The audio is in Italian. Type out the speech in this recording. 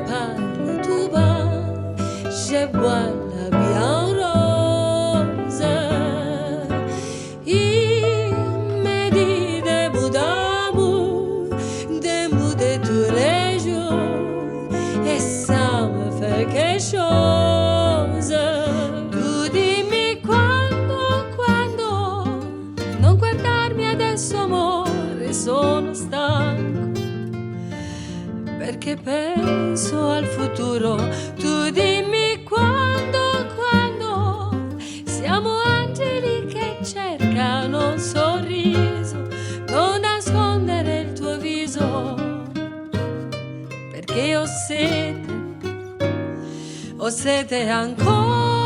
parle tout bas, je bois la bien rose. Il me dit des mots d'amour, des mots de tous les jours, et ça me fait quelque chose. Tu dimmi quando, non guardarmi adesso amore, sono stanco, perché penso al futuro. Tu dimmi quando, siamo angeli che cercano un sorriso, non nascondere il tuo viso, perché ho sete ancora.